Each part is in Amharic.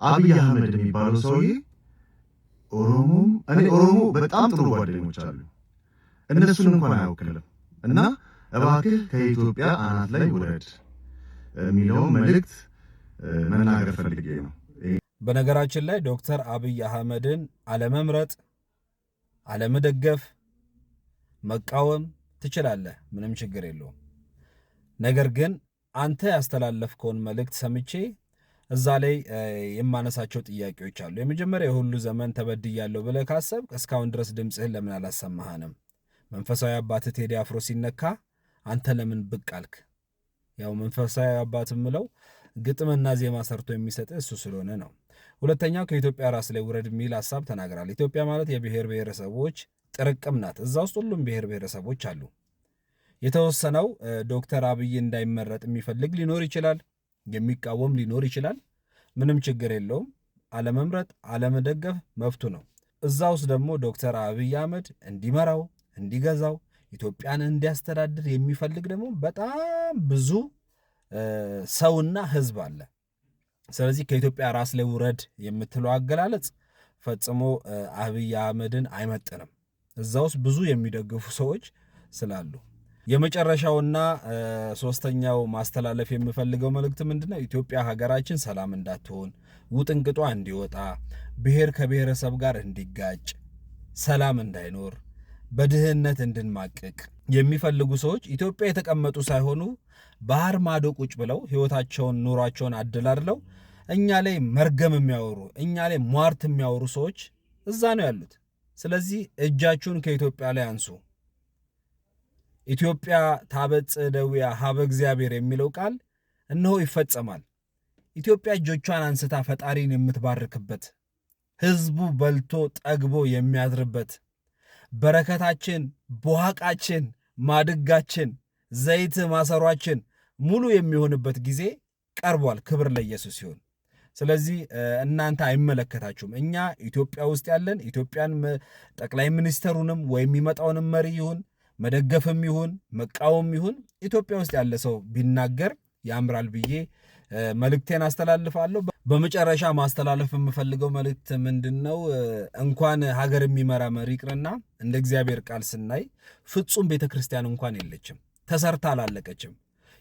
አብይ አህመድ የሚባለው ሰውዬ ኦሮሞ በጣም ጥሩ ጓደኞች አሉ፣ እነሱን እንኳን አያውክልም እና እባክህ ከኢትዮጵያ አናት ላይ ውረድ የሚለው መልእክት መናገር ፈልጌ ነው። በነገራችን ላይ ዶክተር አብይ አህመድን አለመምረጥ፣ አለመደገፍ፣ መቃወም ትችላለህ፣ ምንም ችግር የለውም። ነገር ግን አንተ ያስተላለፍከውን መልእክት ሰምቼ እዛ ላይ የማነሳቸው ጥያቄዎች አሉ። የመጀመሪያ የሁሉ ዘመን ተበድያለሁ ብለህ ካሰብክ እስካሁን ድረስ ድምፅህን ለምን አላሰማህንም? መንፈሳዊ አባትህ ቴዲ አፍሮ ሲነካ አንተ ለምን ብቅ አልክ? ያው መንፈሳዊ አባት ምለው ግጥምና ዜማ ሰርቶ የሚሰጥህ እሱ ስለሆነ ነው። ሁለተኛው ከኢትዮጵያ ራስ ላይ ውረድ የሚል ሐሳብ ተናግራል። ኢትዮጵያ ማለት የብሔር ብሔረሰቦች ጥርቅም ናት። እዛ ውስጥ ሁሉም ብሔር ብሔረሰቦች አሉ። የተወሰነው ዶክተር አብይ እንዳይመረጥ የሚፈልግ ሊኖር ይችላል፣ የሚቃወም ሊኖር ይችላል። ምንም ችግር የለውም። አለመምረጥ አለመደገፍ መብቱ ነው። እዛ ውስጥ ደግሞ ዶክተር አብይ አህመድ እንዲመራው እንዲገዛው ኢትዮጵያን እንዲያስተዳድር የሚፈልግ ደግሞ በጣም ብዙ ሰውና ህዝብ አለ። ስለዚህ ከኢትዮጵያ ራስ ላይ ውረድ የምትለው አገላለጽ ፈጽሞ አብይ አህመድን አይመጥንም። እዛ ውስጥ ብዙ የሚደግፉ ሰዎች ስላሉ የመጨረሻውና ሶስተኛው ማስተላለፍ የምፈልገው መልእክት ምንድነው? ኢትዮጵያ ሀገራችን ሰላም እንዳትሆን፣ ውጥንቅጧ እንዲወጣ፣ ብሔር ከብሔረሰብ ጋር እንዲጋጭ፣ ሰላም እንዳይኖር፣ በድህነት እንድንማቅቅ የሚፈልጉ ሰዎች ኢትዮጵያ የተቀመጡ ሳይሆኑ ባህር ማዶ ቁጭ ብለው ህይወታቸውን ኑሯቸውን አደላድለው እኛ ላይ መርገም የሚያወሩ እኛ ላይ ሟርት የሚያወሩ ሰዎች እዛ ነው ያሉት። ስለዚህ እጃችሁን ከኢትዮጵያ ላይ አንሱ። ኢትዮጵያ ታበጽሕ እደዊሃ ሀበ እግዚአብሔር የሚለው ቃል እነሆ ይፈጸማል። ኢትዮጵያ እጆቿን አንስታ ፈጣሪን የምትባርክበት፣ ህዝቡ በልቶ ጠግቦ የሚያድርበት፣ በረከታችን፣ በዋቃችን፣ ማድጋችን፣ ዘይት ማሰሯችን ሙሉ የሚሆንበት ጊዜ ቀርቧል። ክብር ለኢየሱስ ይሁን። ስለዚህ እናንተ አይመለከታችሁም። እኛ ኢትዮጵያ ውስጥ ያለን ኢትዮጵያን ጠቅላይ ሚኒስተሩንም ወይም የሚመጣውንም መሪ ይሁን መደገፍም ይሁን መቃወም ይሁን ኢትዮጵያ ውስጥ ያለ ሰው ቢናገር ያምራል ብዬ መልእክቴን አስተላልፋለሁ። በመጨረሻ ማስተላለፍ የምፈልገው መልእክት ምንድነው? እንኳን ሀገር የሚመራ መሪ ይቅርና እንደ እግዚአብሔር ቃል ስናይ ፍጹም ቤተክርስቲያን እንኳን የለችም፣ ተሰርታ አላለቀችም።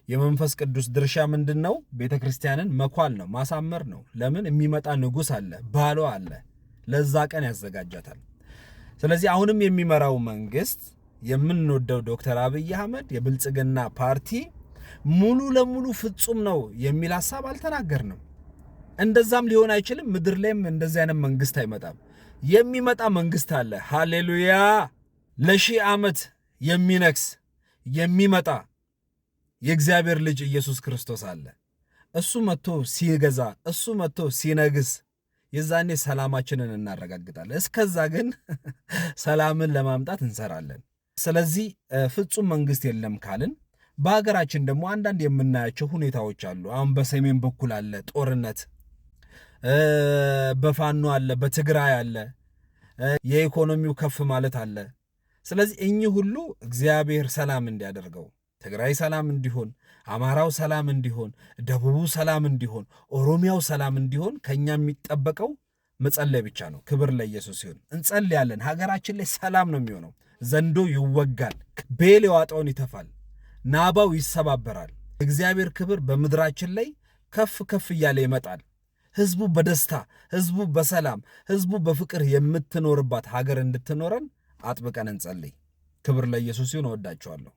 የመንፈስ ቅዱስ ድርሻ ምንድነው? ቤተክርስቲያንን መኳል ነው፣ ማሳመር ነው። ለምን? የሚመጣ ንጉሥ አለ፣ ባሏ አለ፣ ለዛ ቀን ያዘጋጃታል። ስለዚህ አሁንም የሚመራው መንግስት የምንወደው ዶክተር አብይ አህመድ የብልጽግና ፓርቲ ሙሉ ለሙሉ ፍጹም ነው የሚል ሐሳብ አልተናገርንም። እንደዛም ሊሆን አይችልም። ምድር ላይም እንደዚህ አይነት መንግስት አይመጣም። የሚመጣ መንግስት አለ። ሃሌሉያ! ለሺህ ዓመት የሚነግስ የሚመጣ የእግዚአብሔር ልጅ ኢየሱስ ክርስቶስ አለ። እሱ መጥቶ ሲገዛ፣ እሱ መጥቶ ሲነግስ የዛኔ ሰላማችንን እናረጋግጣለን። እስከዛ ግን ሰላምን ለማምጣት እንሰራለን። ስለዚህ ፍጹም መንግስት የለም ካልን በሀገራችን ደግሞ አንዳንድ የምናያቸው ሁኔታዎች አሉ። አሁን በሰሜን በኩል አለ ጦርነት፣ በፋኖ አለ፣ በትግራይ አለ፣ የኢኮኖሚው ከፍ ማለት አለ። ስለዚህ እኚህ ሁሉ እግዚአብሔር ሰላም እንዲያደርገው፣ ትግራይ ሰላም እንዲሆን፣ አማራው ሰላም እንዲሆን፣ ደቡቡ ሰላም እንዲሆን፣ ኦሮሚያው ሰላም እንዲሆን ከኛ የሚጠበቀው መጸለይ ብቻ ነው። ክብር ለኢየሱስ ይሁን። እንጸልያለን። ሀገራችን ላይ ሰላም ነው የሚሆነው። ዘንዶ ይወጋል፣ ቤል የዋጠውን ይተፋል፣ ናባው ይሰባበራል። እግዚአብሔር ክብር በምድራችን ላይ ከፍ ከፍ እያለ ይመጣል። ህዝቡ በደስታ ህዝቡ በሰላም ህዝቡ በፍቅር የምትኖርባት ሀገር እንድትኖረን አጥብቀን እንጸልይ። ክብር ለኢየሱስ ይሁን። እወዳችኋለሁ።